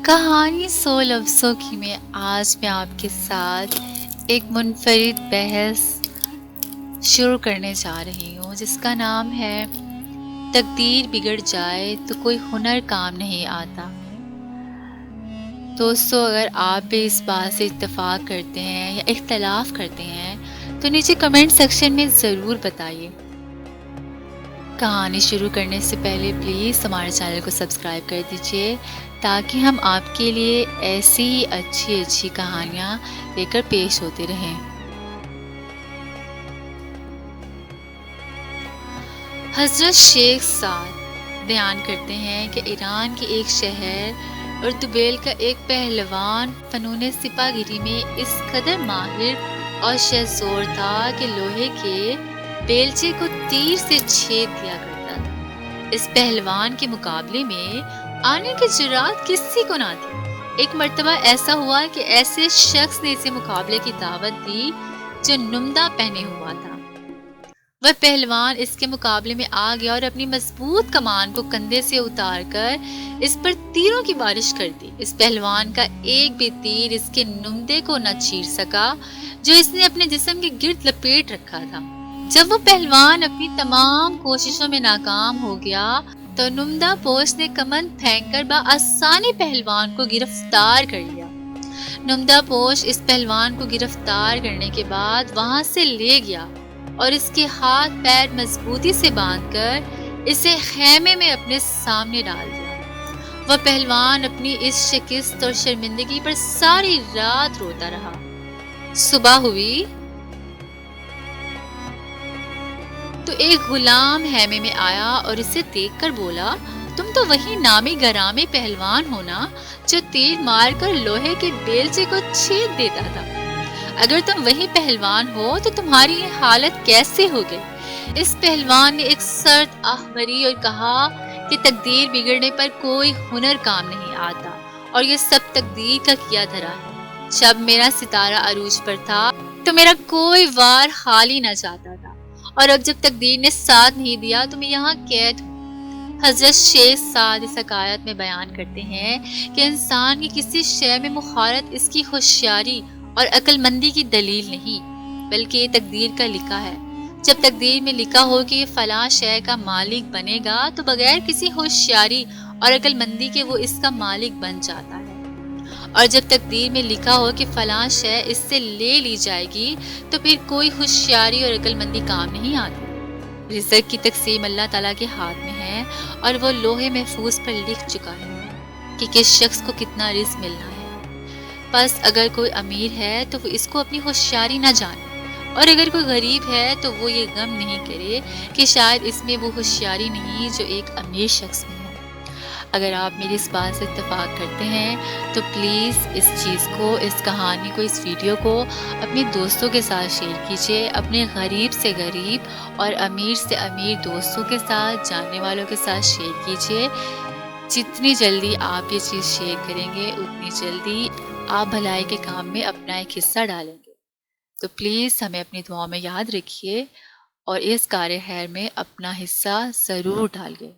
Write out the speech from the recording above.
کہانی 100 لفظوں کی میں آج میں آپ کے ساتھ ایک منفرد بحث شروع کرنے جا رہی ہوں جس کا نام ہے تقدیر بگڑ جائے تو کوئی ہنر کام نہیں آتا۔ دوستو، اگر آپ بھی اس بات سے اتفاق کرتے ہیں یا اختلاف کرتے ہیں تو نیچے کمنٹ سیکشن میں ضرور بتائیے۔ کہانی شروع کرنے سے پہلے پلیز ہمارے چینل کو سبسکرائب کر دیجیے تاکہ ہم آپ کے لیے ایسی ہی اچھی کہانیاں لے کر پیش ہوتے رہیں۔ حضرت شیخ سعد بیان کرتے ہیں کہ ایران کے ایک شہر اردبیل کا ایک پہلوان فنون سپاہ گیری میں اس قدر ماہر اور شہزور تھا کہ لوہے کے بیلچے کو تیر سے چھید دیا کرتا تھا۔ اس پہلوان کے مقابلے میں آنے کی جرات کسی کو نہ تھی۔ ایک مرتبہ ایسا ہوا کہ ایسے شخص نے اسے مقابلے کی دعوت دی جو نمدہ پہنے ہوا تھا۔ وہ پہلوان اس کے مقابلے میں آ گیا اور اپنی مضبوط کمان کو کندھے سے اتار کر اس پر تیروں کی بارش کر دی۔ اس پہلوان کا ایک بھی تیر اس کے نمدے کو نہ چیر سکا جو اس نے اپنے جسم کے گرد لپیٹ رکھا تھا۔ جب وہ پہلوان اپنی تمام کوششوں میں ناکام ہو گیا تو نمدہ پوش نے کمند پھینک کر بآسانی پہلوان کو گرفتار کر لیا۔ نمدہ پوش اس پہلوان کو گرفتار کرنے کے بعد وہاں سے لے گیا اور اس کے ہاتھ پیر مضبوطی سے باندھ کر اسے خیمے میں اپنے سامنے ڈال دیا۔ وہ پہلوان اپنی اس شکست اور شرمندگی پر ساری رات روتا رہا۔ صبح ہوئی تو ایک غلام خیمے میں آیا اور اسے دیکھ کر بولا، تم تو وہی نامی گرامی پہلوان ہونا جو تیر مار کر لوہے کے بیلچے کو چھید دیتا تھا۔ اگر تم وہی پہلوان ہو تو تمہاری یہ حالت کیسے ہو گئی؟ اس پہلوان نے ایک سرد آہ بھری اور کہا کہ تقدیر بگڑنے پر کوئی ہنر کام نہیں آتا اور یہ سب تقدیر کا کیا دھرا ہے۔ جب میرا ستارہ عروج پر تھا تو میرا کوئی وار خالی نہ جاتا تھا اور اب جب تقدیر نے ساتھ نہیں دیا تو میں یہاں قید ہوں۔ حضرت شیخ سعد اس حکایت میں بیان کرتے ہیں کہ انسان کی کسی شے میں مہارت اس کی ہوشیاری اور عقل مندی کی دلیل نہیں بلکہ یہ تقدیر کا لکھا ہے۔ جب تقدیر میں لکھا ہو کہ یہ فلاں شے کا مالک بنے گا تو بغیر کسی ہوشیاری اور عقل مندی کے وہ اس کا مالک بن جاتا ہے، اور جب تقدیر میں لکھا ہو کہ فلاں شے اس سے لے لی جائے گی تو پھر کوئی ہوشیاری اور عقل مندی کام نہیں آتی۔ رزق کی تقسیم اللہ تعالیٰ کے ہاتھ میں ہے اور وہ لوہے محفوظ پر لکھ چکا ہے کہ کس شخص کو کتنا رزق ملنا ہے۔ بس اگر کوئی امیر ہے تو وہ اس کو اپنی ہوشیاری نہ جانے، اور اگر کوئی غریب ہے تو وہ یہ غم نہیں کرے کہ شاید اس میں وہ ہوشیاری نہیں جو ایک امیر شخص میں ہے۔ اگر آپ میری اس بات سے اتفاق کرتے ہیں تو پلیز اس چیز کو، اس کہانی کو، اس ویڈیو کو اپنے دوستوں کے ساتھ شیئر کیجیے، اپنے غریب سے غریب اور امیر سے امیر دوستوں کے ساتھ، جاننے والوں کے ساتھ شیئر کیجیے۔ جتنی جلدی آپ یہ چیز شیئر کریں گے اتنی جلدی آپ بھلائی کے کام میں اپنا ایک حصہ ڈالیں گے۔ تو پلیز ہمیں اپنی دعاؤں میں یاد رکھیے اور اس کار خیر میں اپنا حصہ ضرور ڈالیے۔